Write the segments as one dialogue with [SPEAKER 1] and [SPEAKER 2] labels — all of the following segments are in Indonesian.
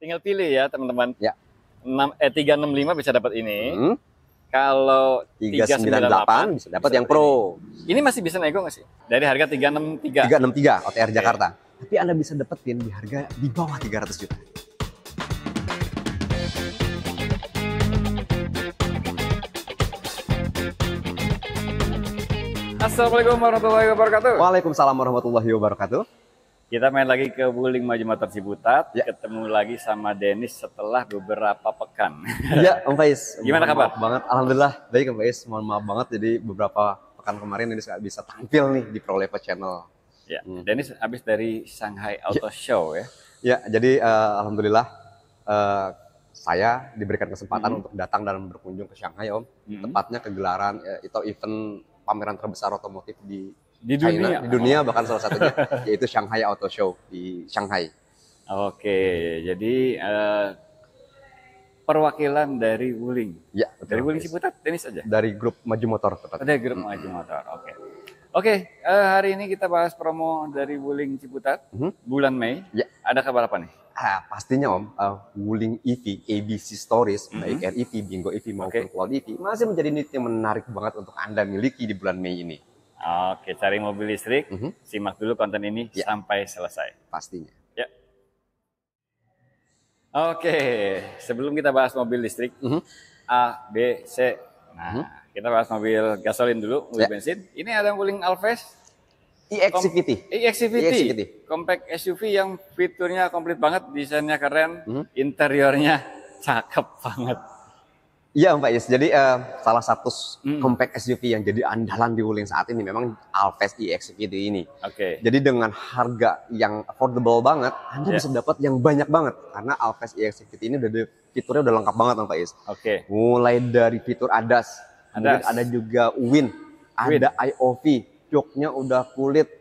[SPEAKER 1] Tinggal pilih ya teman-teman.
[SPEAKER 2] Ya.
[SPEAKER 1] 365 bisa dapat ini.
[SPEAKER 2] Hmm.
[SPEAKER 1] Kalau
[SPEAKER 2] 398 bisa dapat yang Pro.
[SPEAKER 1] Ini masih bisa nego nggak sih? Dari harga 363.
[SPEAKER 2] 363 OTR Jakarta. Tapi Anda bisa dapetin di harga di bawah 300 juta.
[SPEAKER 1] Assalamualaikum warahmatullahi wabarakatuh.
[SPEAKER 2] Waalaikumsalam warahmatullahi wabarakatuh.
[SPEAKER 1] Kita main lagi ke Wuling Maju Motor Ciputat.
[SPEAKER 2] Ya.
[SPEAKER 1] Ketemu lagi sama Dennis setelah beberapa pekan.
[SPEAKER 2] Iya, Om Faiz.
[SPEAKER 1] Gimana kabar?
[SPEAKER 2] Maaf banget, alhamdulillah baik Om Faiz. Mohon maaf banget, jadi beberapa pekan kemarin ini nggak bisa tampil nih di Pro Level Channel.
[SPEAKER 1] Ya, Dennis habis dari Shanghai Auto Show ya.
[SPEAKER 2] Ya, jadi alhamdulillah saya diberikan kesempatan untuk datang dan berkunjung ke Shanghai, Om. Tepatnya ke gelaran itu event pameran terbesar otomotif di China, di dunia bahkan salah satunya yaitu Shanghai Auto Show di Shanghai.
[SPEAKER 1] Oke, jadi perwakilan dari Wuling.
[SPEAKER 2] Ya, betul,
[SPEAKER 1] Dari Wuling
[SPEAKER 2] Faiz.
[SPEAKER 1] Ciputat, Dennis aja.
[SPEAKER 2] Dari grup Maju Motor tepat.
[SPEAKER 1] Ada grup Maju Motor. Oke, hari ini kita bahas promo dari Wuling Ciputat bulan Mei.
[SPEAKER 2] Ya.
[SPEAKER 1] Ada kabar apa nih?
[SPEAKER 2] Pastinya Om, Wuling EV, ABC Stories, baik REV, Bingo EV maupun Cloud EV masih menjadi unit yang menarik banget untuk Anda miliki di bulan Mei ini.
[SPEAKER 1] Oke, cari mobil listrik, simak dulu konten ini sampai selesai.
[SPEAKER 2] Pastinya.
[SPEAKER 1] Ya. Oke, sebelum kita bahas mobil listrik, A, B, C. Nah, kita bahas mobil gasolin dulu, mobil bensin. Ini ada Wuling Alphest
[SPEAKER 2] EXCVT.
[SPEAKER 1] EXCVT, compact SUV yang fiturnya komplit banget, desainnya keren, interiornya cakep banget.
[SPEAKER 2] Iya Mbak Yes, jadi salah satu compact SUV yang jadi andalan di Wuling saat ini memang Alphest EXCVT ini.
[SPEAKER 1] Oke.
[SPEAKER 2] Jadi dengan harga yang affordable banget, Anda bisa dapat yang banyak banget. Karena Alphest EXCVT ini fiturnya udah lengkap banget Mbak Yes.
[SPEAKER 1] Oke.
[SPEAKER 2] Mulai dari fitur ADAS, kemudian ada juga WIN, ada IOV, joknya udah kulit,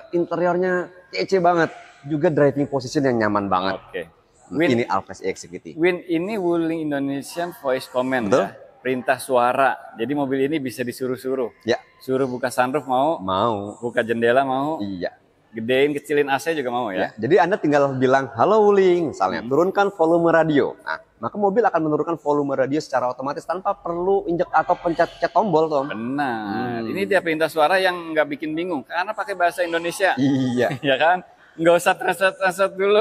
[SPEAKER 2] interiornya kece banget, juga driving position yang nyaman banget.
[SPEAKER 1] Oke.
[SPEAKER 2] Ini Alphest EXCVT.
[SPEAKER 1] WIN ini Wuling Indonesian Voice Command.
[SPEAKER 2] Betul.
[SPEAKER 1] Ya, perintah suara. Jadi mobil ini bisa disuruh-suruh.
[SPEAKER 2] Ya.
[SPEAKER 1] Suruh buka sunroof mau, buka jendela mau,
[SPEAKER 2] Iya.
[SPEAKER 1] gedein kecilin AC juga mau ya.
[SPEAKER 2] Jadi Anda tinggal bilang halo Wuling, misalnya turunkan volume radio. Nah, maka mobil akan menurunkan volume radio secara otomatis tanpa perlu injek atau pencet tombol, Tom.
[SPEAKER 1] Benar. Ini dia perintah suara yang nggak bikin bingung karena pakai bahasa Indonesia.
[SPEAKER 2] Iya.
[SPEAKER 1] Ya kan? Nggak usah translate dulu.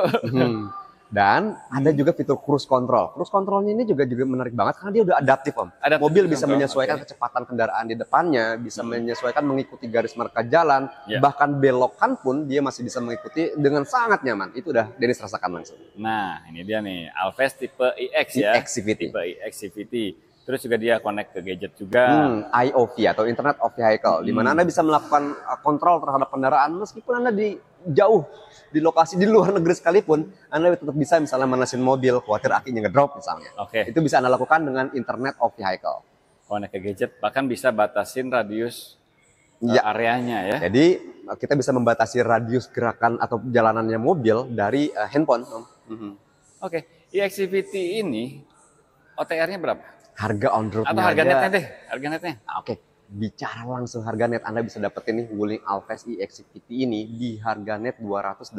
[SPEAKER 2] Dan ada juga fitur cruise control. Cruise controlnya ini juga menarik banget karena dia udah adaptif, Om. Mobil bisa menyesuaikan kecepatan kendaraan di depannya, bisa menyesuaikan mengikuti garis marka jalan, bahkan belokan pun dia masih bisa mengikuti dengan sangat nyaman. Itu udah Dennis rasakan langsung.
[SPEAKER 1] Nah, ini dia nih, Alphest tipe EX ya.
[SPEAKER 2] EXCVT.
[SPEAKER 1] Tipe EXCVT. Terus juga dia connect ke gadget juga.
[SPEAKER 2] IOV atau Internet of Vehicle, di mana Anda bisa melakukan kontrol terhadap kendaraan meskipun Anda jauh di lokasi di luar negeri sekalipun, Anda tetap bisa misalnya manasin mobil, khawatir akinya ngedrop misalnya. Itu bisa Anda lakukan dengan Internet of Vehicle.
[SPEAKER 1] Connect ke gadget, bahkan bisa batasin radius areanya ya.
[SPEAKER 2] Jadi kita bisa membatasi radius gerakan atau jalanannya mobil dari handphone.
[SPEAKER 1] EXCVT ini OTR-nya berapa?
[SPEAKER 2] Harga on road
[SPEAKER 1] atau harga netnya deh, harga netnya.
[SPEAKER 2] Bicara langsung harga net, Anda bisa dapetin nih Wuling Alphest EXCVT ini di harga net 287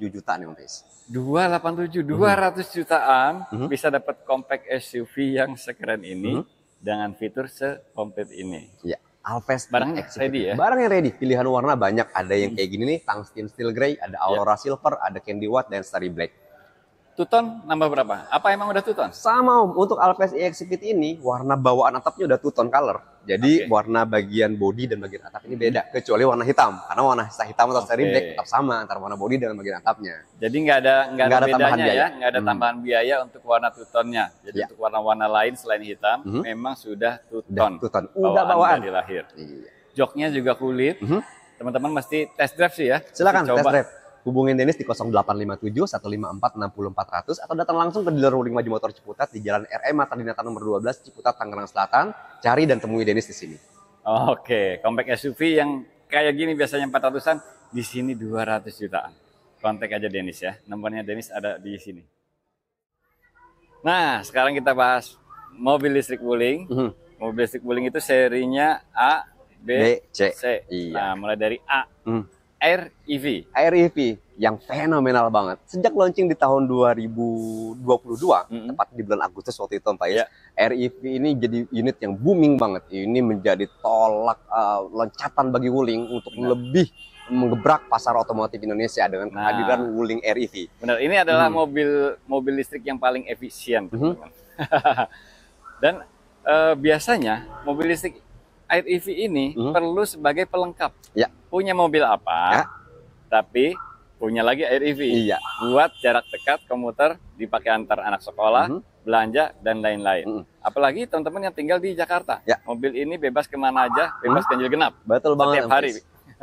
[SPEAKER 2] juta nih Om Faiz.
[SPEAKER 1] 287, 200 jutaan bisa dapat compact SUV yang sekeren ini dengan fitur sekomplit ini.
[SPEAKER 2] Iya, Alphest
[SPEAKER 1] barangnya ready ya.
[SPEAKER 2] Barangnya ready, pilihan warna banyak, ada yang kayak gini nih, tungsten steel grey, ada aurora silver, ada candy white dan starry black.
[SPEAKER 1] Two-tone nambah berapa? Apa emang udah two-tone?
[SPEAKER 2] Sama Om, untuk Alphest EXCVT ini warna bawaan atapnya udah two-tone color. Jadi warna bagian body dan bagian atap ini beda, kecuali warna hitam. Karena warna hitam atau starry black tetap sama antara warna body dan bagian atapnya.
[SPEAKER 1] Jadi nggak ada bedanya
[SPEAKER 2] biaya.
[SPEAKER 1] Ya, nggak ada tambahan biaya untuk warna two-tone-nya. Jadi untuk warna-warna lain selain hitam, memang sudah two-tone.
[SPEAKER 2] Udah bawaan
[SPEAKER 1] dari lahir. Joknya juga kulit. Teman-teman mesti test drive sih ya.
[SPEAKER 2] Silakan test drive. Hubungin Dennis di 0857 154 60400 atau datang langsung ke dealer Wuling Maju Motor Ciputat di Jalan RM Mata Dinata nomor 12 Ciputat Tangerang Selatan. Cari dan temui Dennis di sini.
[SPEAKER 1] Oke, compact SUV yang kayak gini biasanya 400-an, di sini 200 jutaan. Kontak aja Dennis ya. Nomornya Dennis ada di sini. Nah, sekarang kita bahas mobil listrik Wuling. Mobil listrik Wuling itu serinya A, B, C. Nah, mulai dari A. Air EV.
[SPEAKER 2] Air EV yang fenomenal banget. Sejak launching di tahun 2022, tepat di bulan Agustus waktu itu Pak Is, Air EV ini jadi unit yang booming banget. Ini menjadi tolak loncatan bagi Wuling untuk lebih menggebrak pasar otomotif Indonesia dengan kehadiran Wuling Air EV.
[SPEAKER 1] Benar, ini adalah mobil listrik yang paling efisien. Dan biasanya mobil listrik Air EV ini perlu sebagai pelengkap. Punya mobil apa, tapi punya lagi Air EV. Buat jarak dekat, komuter, dipakai antar anak sekolah, belanja, dan lain-lain. Apalagi teman-teman yang tinggal di Jakarta. Mobil ini bebas kemana aja, bebas ganjil genap.
[SPEAKER 2] Betul banget.
[SPEAKER 1] Setiap hari.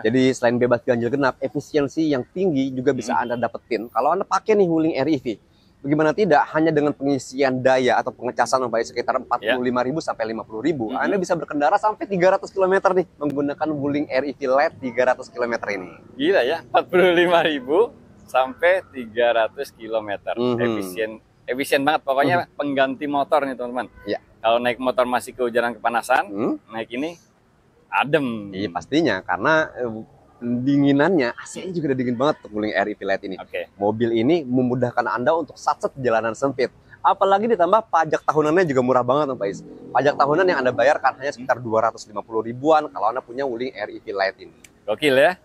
[SPEAKER 2] Jadi selain bebas ganjil genap, efisiensi yang tinggi juga bisa Anda dapetin kalau Anda pakai nih Wuling Air EV. Bagaimana tidak, hanya dengan pengisian daya atau pengecasan sekitar 45.000 sampai 50.000, Anda bisa berkendara sampai 300 km nih menggunakan Wuling Air EV LED 300 km ini.
[SPEAKER 1] Gila ya, 45.000 sampai 300 km. Efisien banget, pokoknya pengganti motor nih teman-teman. Kalau naik motor masih kehujanan kepanasan, naik ini adem.
[SPEAKER 2] Iya pastinya, karena dinginannya, AC-nya juga udah dingin banget untuk Wuling Air EV LED ini. Mobil ini memudahkan Anda untuk satset jalanan sempit. Apalagi ditambah pajak tahunannya juga murah banget Pak Is. Pajak tahunan yang Anda bayarkan hanya sekitar 250 ribuan kalau Anda punya Wuling Air EV LED ini.
[SPEAKER 1] Gokil ya.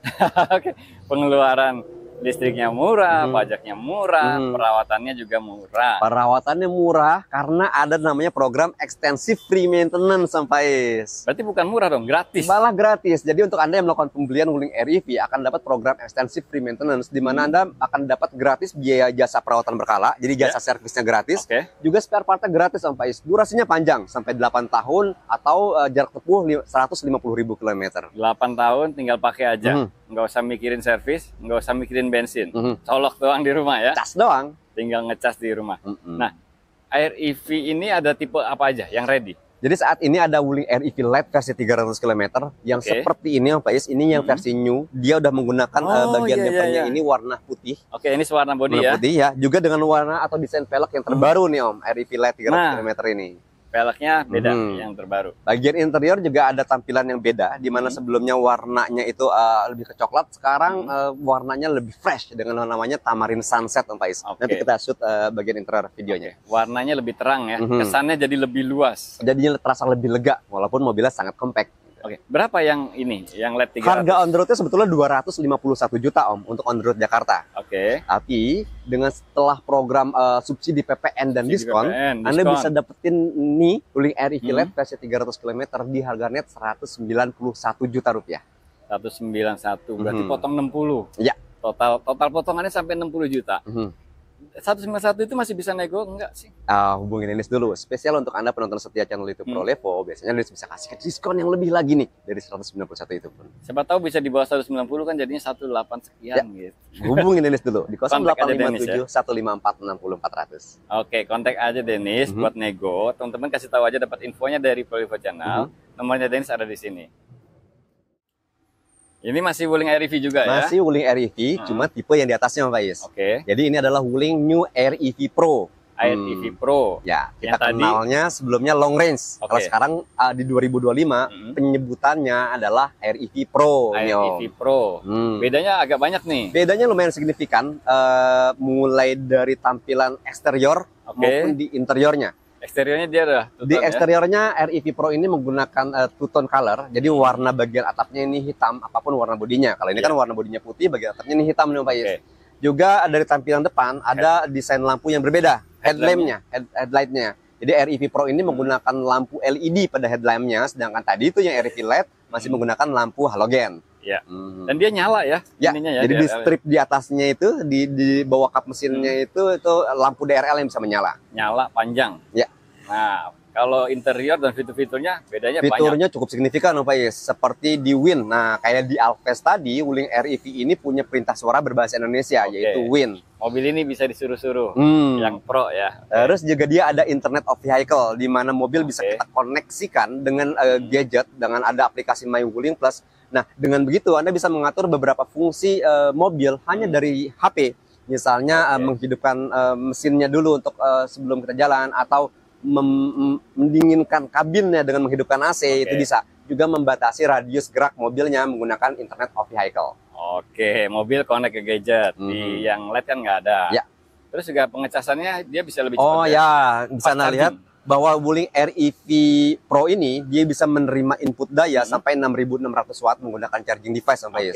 [SPEAKER 1] Pengeluaran listriknya murah, pajaknya murah, perawatannya juga murah.
[SPEAKER 2] Perawatannya murah karena ada namanya program extensive free maintenance sampai.
[SPEAKER 1] Berarti bukan murah dong, gratis.
[SPEAKER 2] Malah gratis. Jadi untuk Anda yang melakukan pembelian Wuling Air EV akan dapat program extensive free maintenance di mana Anda akan dapat gratis biaya jasa perawatan berkala. Jadi jasa servisnya gratis. Juga spare partnya gratis sampai. Durasinya panjang sampai 8 tahun atau jarak tempuh 150.000 km. 8
[SPEAKER 1] tahun tinggal pakai aja. Nggak usah mikirin servis, nggak usah mikirin bensin, colok doang di rumah ya.
[SPEAKER 2] Cas doang.
[SPEAKER 1] Tinggal ngecas di rumah. Nah, Air EV ini ada tipe apa aja yang ready?
[SPEAKER 2] Jadi saat ini ada Wuling Air EV LED versi 300 km yang seperti ini Pak Is. Ini yang versi new. Dia udah menggunakan bagian bumpernya ini warna putih.
[SPEAKER 1] Ini sewarna bodi
[SPEAKER 2] putih ya. Juga dengan warna atau desain velg yang terbaru nih Om, Air EV LED 300 km ini.
[SPEAKER 1] Velgnya beda, yang terbaru.
[SPEAKER 2] Bagian interior juga ada tampilan yang beda, di mana sebelumnya warnanya itu lebih ke coklat, sekarang warnanya lebih fresh dengan namanya Tamarin Sunset, Om Pais. Nanti kita shoot bagian interior videonya.
[SPEAKER 1] Warnanya lebih terang ya, kesannya jadi lebih luas.
[SPEAKER 2] Jadinya terasa lebih lega, walaupun mobilnya sangat compact.
[SPEAKER 1] Berapa yang ini, yang LED 300?
[SPEAKER 2] Harga on the roadnya sebetulnya 251 juta Om untuk on the road Jakarta. Tapi dengan setelah program subsidi PPN dan diskon, Anda bisa dapetin nih Wuling Air EV LED versi 300 km di harga net 191 juta rupiah.
[SPEAKER 1] 191, berarti potong 60.
[SPEAKER 2] Ya.
[SPEAKER 1] Total potongannya sampai 60 juta. 191 itu masih bisa nego enggak sih?
[SPEAKER 2] Hubungin Dennis dulu. Spesial untuk Anda penonton setia channel YouTube Pro Levo, biasanya Dennis bisa kasih diskon yang lebih lagi nih dari 191 itu pun.
[SPEAKER 1] Siapa tahu bisa di bawah 190 kan jadinya 18 sekian gitu.
[SPEAKER 2] Hubungin Dennis dulu di 0857 154 60 400.
[SPEAKER 1] Kontak aja Dennis buat nego. Teman-teman kasih tahu aja dapat infonya dari Pro Levo Channel. Nomornya Dennis ada di sini. Ini masih Wuling Air EV juga ya?
[SPEAKER 2] Masih Wuling Air EV, cuma tipe yang di atasnya Pak Is. Jadi ini adalah Wuling New Air EV Pro.
[SPEAKER 1] Air EV Pro.
[SPEAKER 2] Ya, kita kenalnya sebelumnya long range. Kalau sekarang di 2025 penyebutannya adalah Air EV Pro.
[SPEAKER 1] Air EV Pro. Bedanya agak banyak nih.
[SPEAKER 2] Bedanya lumayan signifikan, mulai dari tampilan eksterior maupun di interiornya.
[SPEAKER 1] Eksteriornya dia ada
[SPEAKER 2] di eksteriornya Air EV Pro ini menggunakan two-tone color. Jadi warna bagian atapnya ini hitam, apapun warna bodinya. Kalau ini kan warna bodinya putih, bagian atapnya ini hitam nih Pak Is. Juga dari tampilan depan ada desain lampu yang berbeda, headlightnya. Jadi Air EV Pro ini menggunakan lampu LED pada headlampnya, sedangkan tadi itu yang Air EV LED masih menggunakan lampu halogen.
[SPEAKER 1] Dan dia nyala ya.
[SPEAKER 2] Jadi di strip di atasnya itu, di bawah kap mesinnya itu lampu DRL yang bisa menyala.
[SPEAKER 1] Nyala panjang. Nah, kalau interior dan fitur-fiturnya bedanya banyak.
[SPEAKER 2] Fiturnya cukup signifikan Pak Is, seperti di Win. Nah, kayak di Alphest tadi, Wuling Air EV ini punya perintah suara berbahasa Indonesia, yaitu Win.
[SPEAKER 1] Mobil ini bisa disuruh-suruh, yang Pro ya.
[SPEAKER 2] Terus juga dia ada Internet of Vehicle, di mana mobil bisa kita koneksikan dengan gadget, dengan ada aplikasi My Wuling Plus. Nah, dengan begitu Anda bisa mengatur beberapa fungsi mobil hanya dari HP. Misalnya menghidupkan mesinnya dulu untuk sebelum kita jalan, atau mendinginkan kabinnya dengan menghidupkan AC, itu bisa. Juga membatasi radius gerak mobilnya menggunakan Internet of Vehicle.
[SPEAKER 1] Oke, mobil connect ke gadget. Di yang LED kan nggak ada.
[SPEAKER 2] Ya.
[SPEAKER 1] Terus juga pengecasannya dia bisa lebih cepat.
[SPEAKER 2] Oh ya, bisa Anda lihat bahwa Wuling REV Pro ini dia bisa menerima input daya sampai 6.600 watt menggunakan charging device sampai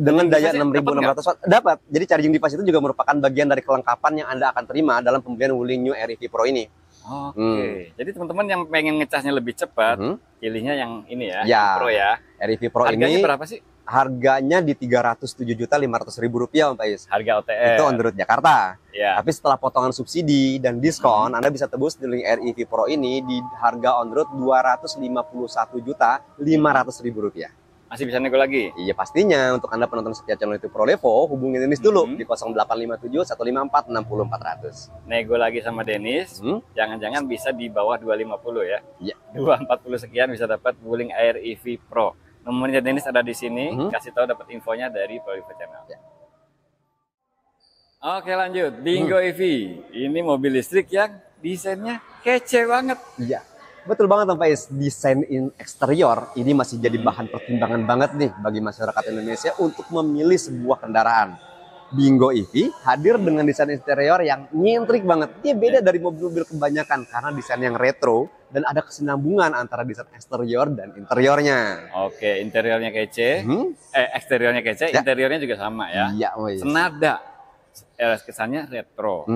[SPEAKER 2] dengan daya 6.600 watt dapat. Jadi charging device itu juga merupakan bagian dari kelengkapan yang Anda akan terima dalam pembelian Wuling New REV Pro ini.
[SPEAKER 1] Oke. Jadi teman-teman yang pengen ngecasnya lebih cepat, pilihnya yang ini ya, Pro ya.
[SPEAKER 2] REV Pro
[SPEAKER 1] harganya
[SPEAKER 2] ini
[SPEAKER 1] berapa sih?
[SPEAKER 2] Harganya di Rp307.500.000 Pak.
[SPEAKER 1] Harga OTR.
[SPEAKER 2] Itu on the road Jakarta.
[SPEAKER 1] Ya.
[SPEAKER 2] Tapi setelah potongan subsidi dan diskon, Anda bisa tebus di REV Pro ini di harga on the road Rp251.500.000.
[SPEAKER 1] Masih bisa nego lagi?
[SPEAKER 2] Iya pastinya. Untuk Anda penonton setia channel itu Pro Levo, hubungi Denis dulu di 0857 154 60400.
[SPEAKER 1] Nego lagi sama Denis, jangan-jangan bisa di bawah 250 ya?
[SPEAKER 2] Iya.
[SPEAKER 1] 240 sekian bisa dapat Wuling REV Pro. Nomornya Denis ada di sini, kasih tahu dapat infonya dari Pro Levo Channel. Ya. Oke lanjut, Bingo EV. Ini mobil listrik yang desainnya kece banget.
[SPEAKER 2] Iya, betul banget Pak Is. Desain eksterior ini masih jadi bahan pertimbangan banget nih bagi masyarakat Indonesia untuk memilih sebuah kendaraan. Bingo EV hadir dengan desain interior yang nyentrik banget. Dia beda dari mobil-mobil kebanyakan karena desain yang retro dan ada kesinambungan antara desain eksterior dan interiornya.
[SPEAKER 1] Oke, interiornya kece, eksteriornya kece, interiornya juga sama ya.
[SPEAKER 2] Iya,
[SPEAKER 1] senada, kesannya retro.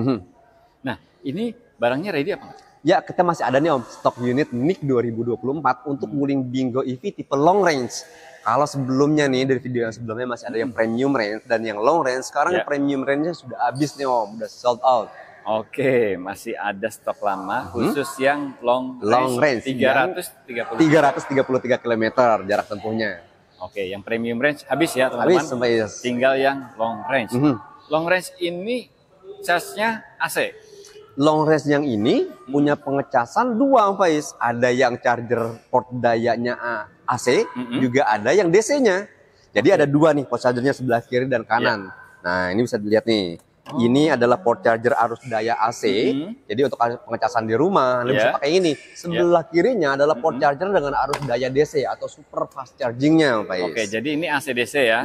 [SPEAKER 1] Nah, ini barangnya ready apa?
[SPEAKER 2] Ya, kita masih ada nih Om, stok unit NIK 2024 untuk Wuling Bingo EV tipe long range. Kalau sebelumnya nih, dari video yang sebelumnya masih ada yang premium range dan yang long range. Sekarang yang premium range-nya sudah habis nih Om, udah sold out.
[SPEAKER 1] Oke, masih ada stok lama khusus yang long range
[SPEAKER 2] 333 km jarak tempuhnya.
[SPEAKER 1] Oke, yang premium range habis ya teman-teman.
[SPEAKER 2] Habis.
[SPEAKER 1] Tinggal yang long range. Long range ini casnya AC.
[SPEAKER 2] Long range yang ini punya pengecasan dua Faiz. Ada yang charger port dayanya AC, juga ada yang DC-nya. Jadi ada dua nih port chargernya sebelah kiri dan kanan. Nah ini bisa dilihat nih. Ini adalah port charger arus daya AC. Jadi untuk pengecasan di rumah, Anda bisa pakai ini. Sebelah kirinya adalah port charger dengan arus daya DC atau super fast chargingnya Faiz.
[SPEAKER 1] Oke, jadi ini AC DC ya.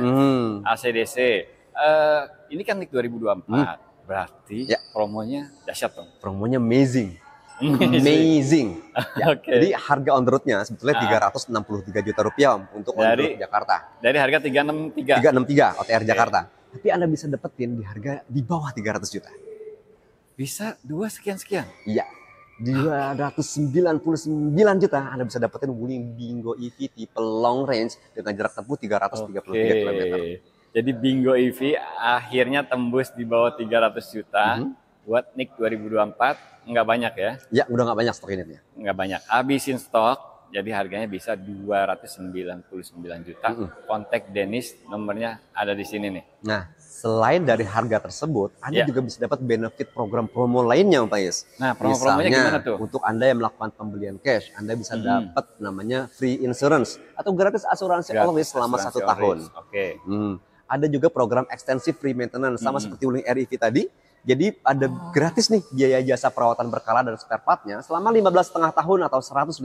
[SPEAKER 1] AC DC. Ini kan NIK 2024. Berarti promonya dahsyat dong.
[SPEAKER 2] Promonya amazing. Amazing. Ya, jadi harga on the road-nya sebetulnya Rp363 juta Om untuk on the road Jakarta.
[SPEAKER 1] Dari harga 363.
[SPEAKER 2] 363 OTR Jakarta. Tapi Anda bisa dapetin di harga di bawah 300 juta.
[SPEAKER 1] Bisa 2 sekian-sekian.
[SPEAKER 2] Iya. 299 juta Anda bisa dapetin Wuling Bingo EV tipe long range dengan jarak tempuh 333 km.
[SPEAKER 1] Jadi Bingo EV akhirnya tembus di bawah 300 juta buat NIK 2024. Nggak banyak ya?
[SPEAKER 2] Ya, udah nggak banyak stok unitnya.
[SPEAKER 1] Nggak banyak. Habisin stok, jadi harganya bisa 299 juta. Kontak Denis, nomornya ada di sini nih.
[SPEAKER 2] Nah, selain dari harga tersebut, Anda juga bisa dapat benefit program promo lainnya, Pak Is.
[SPEAKER 1] Nah, promo-promonya gimana tuh?
[SPEAKER 2] Untuk Anda yang melakukan pembelian cash, Anda bisa dapat namanya free insurance atau gratis asuransi always selama 1 tahun.
[SPEAKER 1] Oke.
[SPEAKER 2] Ada juga program extensive free maintenance sama seperti Wuling REV tadi. Jadi ada gratis nih biaya jasa perawatan berkala dan spare part-nya selama 15,5 tahun atau 155.000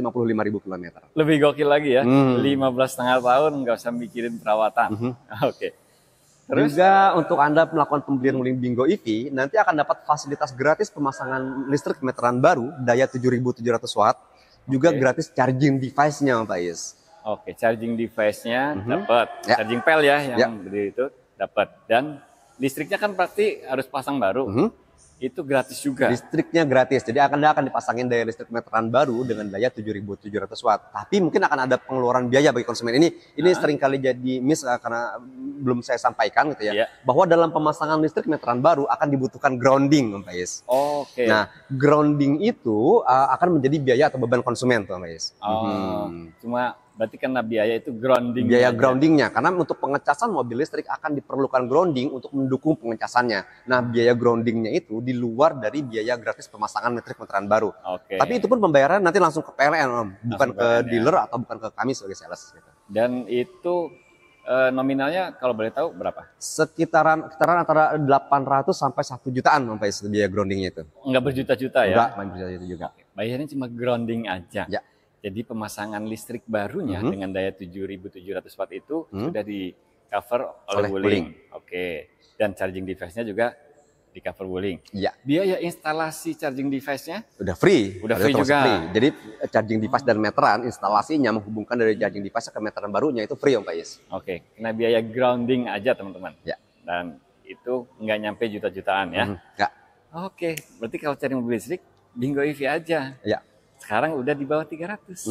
[SPEAKER 2] km.
[SPEAKER 1] Lebih gokil lagi ya, 15,5 tahun nggak usah mikirin perawatan. Oke.
[SPEAKER 2] Terus juga untuk Anda melakukan pembelian Wuling Bingo EV, nanti akan dapat fasilitas gratis pemasangan listrik meteran baru daya 7.700 watt, juga gratis charging device-nya Pak Is.
[SPEAKER 1] Oke, charging device-nya dapat, charging pel ya yang berdiri itu dapat, dan listriknya kan pasti harus pasang baru. Itu gratis juga.
[SPEAKER 2] Listriknya gratis. Jadi Anda akan dipasangin daya listrik meteran baru dengan daya 7.700 watt. Tapi mungkin akan ada pengeluaran biaya bagi konsumen ini. Ini sering kali jadi miss karena belum saya sampaikan gitu ya. Bahwa dalam pemasangan listrik meteran baru akan dibutuhkan grounding, Pak Is.
[SPEAKER 1] Oke.
[SPEAKER 2] Nah, grounding itu akan menjadi biaya atau beban konsumen tuh, Pak Is.
[SPEAKER 1] Cuma berarti karena biaya itu grounding.
[SPEAKER 2] Biaya groundingnya, karena untuk pengecasan mobil listrik akan diperlukan grounding untuk mendukung pengecasannya. Nah, biaya groundingnya itu di luar dari biaya gratis pemasangan listrik meteran baru. Tapi itu pun pembayaran nanti langsung ke PLN, Om. Bukan ke dealer atau bukan ke kami sebagai sales. Gitu.
[SPEAKER 1] Dan itu nominalnya kalau boleh tahu berapa?
[SPEAKER 2] Sekitaran antara 800 sampai 1 jutaan sampai biaya groundingnya itu.
[SPEAKER 1] Enggak berjuta-juta ya?
[SPEAKER 2] Enggak berjuta-juta juga.
[SPEAKER 1] Bayarnya cuma grounding aja.
[SPEAKER 2] Ya.
[SPEAKER 1] Jadi pemasangan listrik barunya dengan daya 7.700 watt itu sudah cover oleh Wuling. Oke. Dan charging device-nya juga di cover Wuling.
[SPEAKER 2] Iya.
[SPEAKER 1] Biaya instalasi charging device-nya
[SPEAKER 2] udah free.
[SPEAKER 1] Udah free juga.
[SPEAKER 2] Free. Jadi charging device dan meteran instalasinya menghubungkan dari charging device ke meteran barunya itu free Om Faiz.
[SPEAKER 1] Oke. Kena biaya grounding aja teman-teman.
[SPEAKER 2] Ya.
[SPEAKER 1] Dan itu nggak nyampe juta-jutaan ya.
[SPEAKER 2] Enggak.
[SPEAKER 1] Oke. Berarti kalau cari mobil listrik Bingo EV aja.
[SPEAKER 2] Ya.
[SPEAKER 1] Sekarang udah di bawah 300.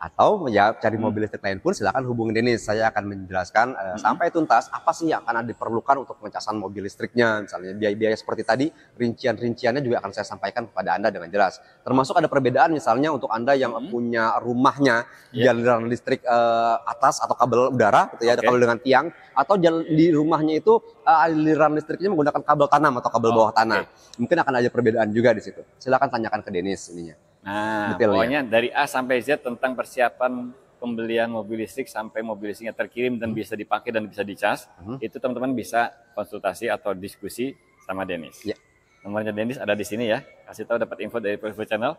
[SPEAKER 2] Atau ya cari mobil listrik lain pun silakan hubungi Dennis. Saya akan menjelaskan sampai tuntas apa sih yang akan diperlukan untuk pengecasan mobil listriknya. Misalnya biaya-biaya seperti tadi, rincian-rinciannya juga akan saya sampaikan kepada Anda dengan jelas. Termasuk ada perbedaan misalnya untuk Anda yang punya rumahnya di aliran listrik atas atau kabel udara, gitu ya, ada kabel dengan tiang, atau di rumahnya itu aliran listriknya menggunakan kabel tanam atau kabel bawah tanah. Mungkin akan ada perbedaan juga di situ. Silakan tanyakan ke Dennis ininya.
[SPEAKER 1] Nah, pokoknya dari A sampai Z tentang persiapan pembelian mobil listrik sampai mobil listriknya terkirim dan bisa dipakai dan bisa dicas, itu teman-teman bisa konsultasi atau diskusi sama Dennis. Ya. Nomornya Dennis ada di sini ya. Kasih tahu dapat info dari Power Channel.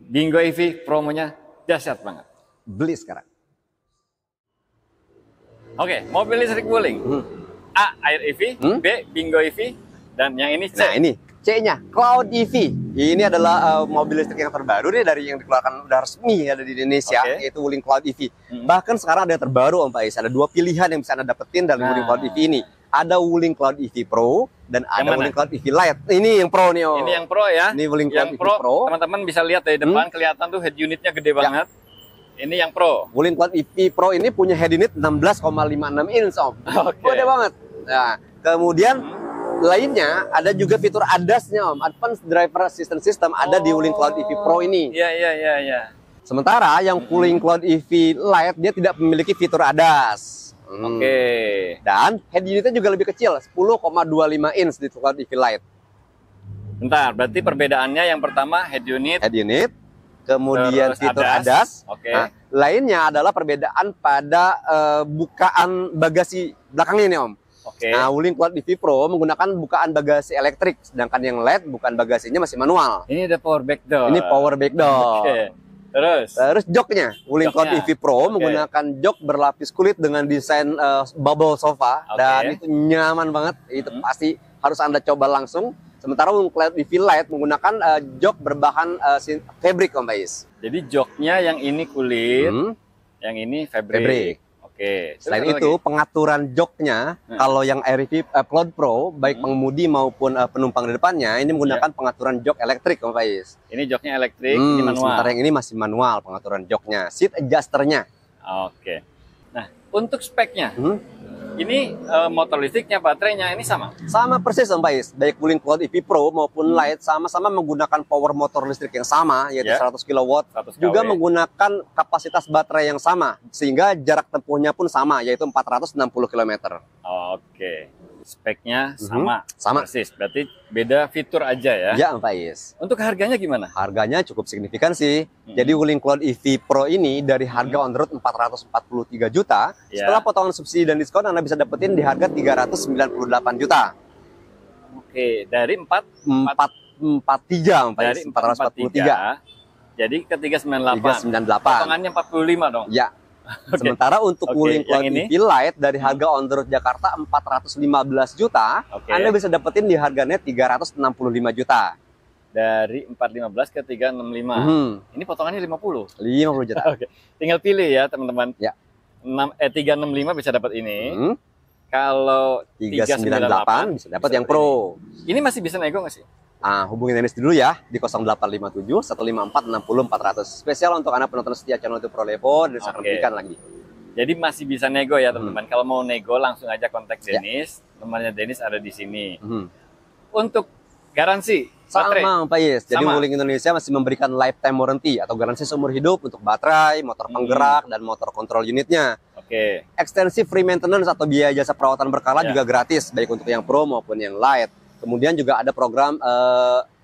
[SPEAKER 1] Bingo EV promonya dahsyat banget.
[SPEAKER 2] Beli sekarang.
[SPEAKER 1] Oke, mobil listrik Wuling. A, Air EV, B, Bingo EV, dan yang ini C.
[SPEAKER 2] Nah, ini C-nya, Cloud EV. Ini adalah mobil listrik yang terbaru nih dari yang dikeluarkan udah resmi ada di Indonesia, yaitu Wuling Cloud EV. Bahkan sekarang ada yang terbaru Om Faiz, ada 2 pilihan yang bisa Anda dapetin dari Wuling Cloud EV ini. Ada Wuling Cloud EV Pro dan ada Wuling Cloud EV Lite. Ini yang Pro nih Om.
[SPEAKER 1] Ini yang Pro ya.
[SPEAKER 2] Ini Wuling Cloud EV Pro.
[SPEAKER 1] Teman-teman bisa lihat dari depan kelihatan tuh head unitnya gede banget. Ini yang Pro.
[SPEAKER 2] Wuling Cloud EV Pro ini punya head unit 16,56 inch Om. Gede banget. Nah, kemudian lainnya ada juga fitur ADAS-nya Om, Advanced Driver Assistance System ada di Wuling Cloud EV Pro ini.
[SPEAKER 1] Iya.
[SPEAKER 2] Sementara yang Wuling Cloud EV Lite dia tidak memiliki fitur ADAS. Dan head unitnya juga lebih kecil, 10,25 inch di Cloud EV Lite.
[SPEAKER 1] Bentar, berarti perbedaannya yang pertama head unit,
[SPEAKER 2] kemudian fitur ADAS. Nah, lainnya adalah perbedaan pada bukaan bagasi belakangnya nih Om. Nah, Wuling Cloud EV Pro menggunakan bukaan bagasi elektrik, sedangkan yang LED bukaan bagasinya masih manual.
[SPEAKER 1] Ini ada power back door.
[SPEAKER 2] Ini power back door. Terus joknya, Wuling Cloud EV Pro menggunakan jok berlapis kulit dengan desain bubble sofa dan itu nyaman banget. Itu pasti harus Anda coba langsung. Sementara Wuling Cloud EV Lite menggunakan jok berbahan fabric Om Faiz.
[SPEAKER 1] Jadi joknya yang ini kulit, yang ini fabric.
[SPEAKER 2] Selain itu pengaturan joknya kalau yang Air EV Cloud Pro baik pengemudi maupun penumpang di depannya ini menggunakan pengaturan jok elektrik Om Faiz.
[SPEAKER 1] Ini joknya elektrik, ini manual.
[SPEAKER 2] Sementara yang ini masih manual pengaturan joknya, seat adjusternya.
[SPEAKER 1] Nah, untuk speknya, ini motor listriknya, baterainya ini sama?
[SPEAKER 2] Sama persis Om Faiz, baik Wuling Cloud EV Pro maupun Lite sama-sama menggunakan power motor listrik yang sama, yaitu 100 kW, juga menggunakan kapasitas baterai yang sama, sehingga jarak tempuhnya pun sama, yaitu 460 km.
[SPEAKER 1] Speknya sama persis, berarti beda fitur aja ya?
[SPEAKER 2] Ya Om Faiz.
[SPEAKER 1] Untuk harganya gimana?
[SPEAKER 2] Harganya cukup signifikan sih. Jadi Wuling Cloud EV Pro ini dari harga on the road 443 juta, setelah potongan subsidi dan diskon Anda bisa dapetin di harga 398 juta.
[SPEAKER 1] Dari
[SPEAKER 2] 443 Om Faiz.
[SPEAKER 1] Dari 443. Jadi ke 398. Potongannya 45 dong?
[SPEAKER 2] Ya. Sementara untuk Wuling Cloud EV Lite dari harga on the road Jakarta 415 juta, Anda bisa dapetin di harganya 365 juta.
[SPEAKER 1] Dari 415 ke 365. Ini potongannya 50
[SPEAKER 2] juta.
[SPEAKER 1] Tinggal pilih ya teman-teman. 365 bisa dapat ini. Kalau
[SPEAKER 2] 398 bisa dapat yang Pro.
[SPEAKER 1] Ini masih bisa nego nggak sih?
[SPEAKER 2] Hubungin Dennis dulu ya di 0857 154 60 400. Spesial untuk Anda penonton setia channel itu Pro Levo dan saya akan berikan lagi.
[SPEAKER 1] Jadi masih bisa nego ya teman-teman. Kalau mau nego langsung aja kontak Dennis. Nomornya Dennis ada di sini. Untuk garansi baterai
[SPEAKER 2] sama Pak Yes. Jadi Wuling Indonesia masih memberikan lifetime warranty atau garansi seumur hidup untuk baterai, motor penggerak dan motor kontrol unitnya. Ekstensi free maintenance atau biaya jasa perawatan berkala juga gratis baik untuk yang Pro maupun yang Lite. Kemudian juga ada program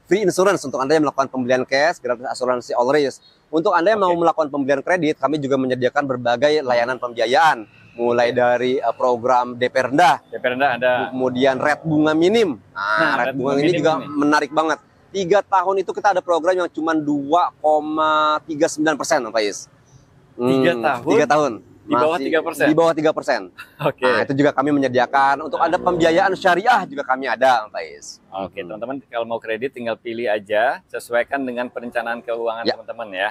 [SPEAKER 2] free insurance untuk Anda yang melakukan pembelian cash, gratis asuransi all risk. Untuk Anda yang mau melakukan pembelian kredit, kami juga menyediakan berbagai layanan pembiayaan. Mulai dari program DP rendah
[SPEAKER 1] ada.
[SPEAKER 2] Kemudian rate bunga minim. Rate bunga ini juga menarik banget. 3 tahun itu kita ada program yang cuma 2,39% Pak Is.
[SPEAKER 1] 3 tahun?
[SPEAKER 2] 3 tahun.
[SPEAKER 1] Di bawah 3%?
[SPEAKER 2] Di bawah 3%.
[SPEAKER 1] Oke.
[SPEAKER 2] Nah, itu juga kami menyediakan. Untuk Anda pembiayaan syariah juga kami ada, Pak Is.
[SPEAKER 1] Oke, teman-teman kalau mau kredit tinggal pilih aja, sesuaikan dengan perencanaan keuangan teman-teman ya.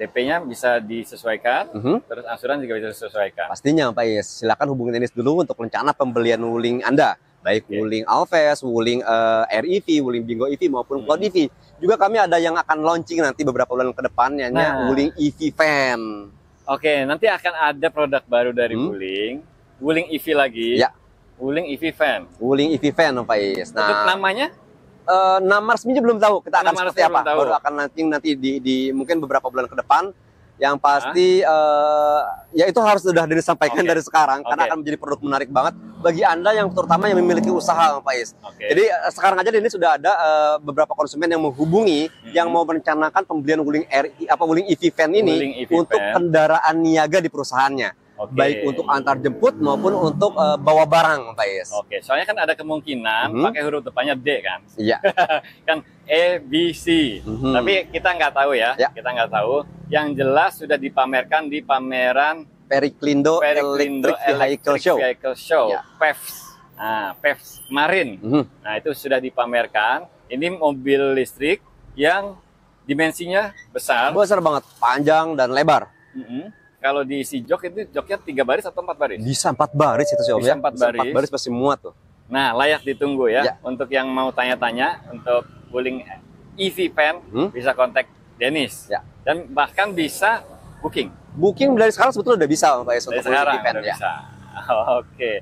[SPEAKER 1] DP-nya bisa disesuaikan, terus angsuran juga bisa disesuaikan.
[SPEAKER 2] Pastinya, Pak Is. Silakan hubungi Dennis dulu untuk rencana pembelian wuling Anda. Baik wuling Alves, wuling REV, wuling Bingo EV maupun Cloud EV. Juga kami ada yang akan launching nanti beberapa bulan ke depannya, wuling EV Van.
[SPEAKER 1] Oke, nanti akan ada produk baru dari wuling EV lagi, wuling EV Van.
[SPEAKER 2] Wuling EV Van, Pak Is.
[SPEAKER 1] Nah, untuk namanya?
[SPEAKER 2] Nama resminya belum tahu, kita akan seperti apa. Baru akan nanti di mungkin beberapa bulan ke depan. Yang pasti ya itu harus sudah disampaikan dari sekarang karena akan menjadi produk menarik banget bagi Anda yang terutama yang memiliki usaha, Pak Is. Jadi sekarang aja ini sudah ada beberapa konsumen yang menghubungi yang mau merencanakan pembelian wuling wuling EV Van ini untuk kendaraan niaga di perusahaannya. Baik untuk antar jemput maupun untuk bawa barang, Pak Is.
[SPEAKER 1] Oke, soalnya kan ada kemungkinan pakai huruf depannya D kan?
[SPEAKER 2] Iya.
[SPEAKER 1] Kan E, B, C. Tapi kita nggak tahu ya, kita nggak tahu. Yang jelas sudah dipamerkan di pameran
[SPEAKER 2] Periklindo Electric Vehicle Show,
[SPEAKER 1] PEVS. Nah, PEVS kemarin. Nah, itu sudah dipamerkan. Ini mobil listrik yang dimensinya besar.
[SPEAKER 2] Besar banget, panjang dan lebar.
[SPEAKER 1] Kalau diisi jok itu joknya 3 baris atau 4 baris?
[SPEAKER 2] Bisa 4 baris itu sih Om.
[SPEAKER 1] Bisa 4 baris.
[SPEAKER 2] 4 baris pasti muat tuh.
[SPEAKER 1] Nah, layak ditunggu ya. Untuk yang mau tanya-tanya untuk wuling EV Van bisa kontak Dennis. Dan bahkan bisa booking.
[SPEAKER 2] Booking dari sekarang sebetulnya udah bisa, Pak Is, untuk
[SPEAKER 1] sekarang
[SPEAKER 2] EV Van
[SPEAKER 1] udah bisa. Oke.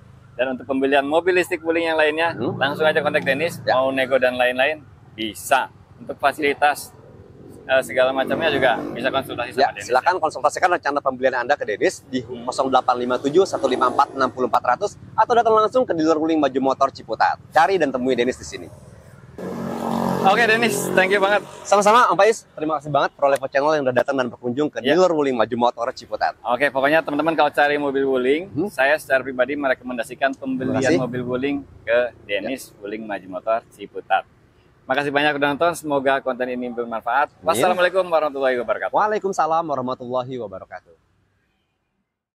[SPEAKER 1] Dan untuk pembelian mobil listrik wuling yang lainnya, langsung aja kontak Dennis. Mau nego dan lain-lain bisa. Untuk fasilitas segala macamnya juga bisa konsultasi sama Dennis.
[SPEAKER 2] Silakan konsultasikan rencana pembelian Anda ke Dennis di 0857 154 60400 atau datang langsung ke dealer wuling Maju Motor Ciputat. Cari dan temui Dennis di sini.
[SPEAKER 1] Oke Dennis, thank you banget.
[SPEAKER 2] Sama-sama Om Pais, terima kasih banget Pro Level Channel yang udah datang dan berkunjung ke dealer wuling Maju Motor Ciputat.
[SPEAKER 1] Oke, pokoknya teman-teman kalau cari mobil wuling, saya secara pribadi merekomendasikan pembelian mobil wuling ke Dennis wuling Maju Motor Ciputat. Makasih banyak udah nonton, semoga konten ini bermanfaat. Wassalamualaikum warahmatullahi wabarakatuh.
[SPEAKER 2] Waalaikumsalam warahmatullahi wabarakatuh.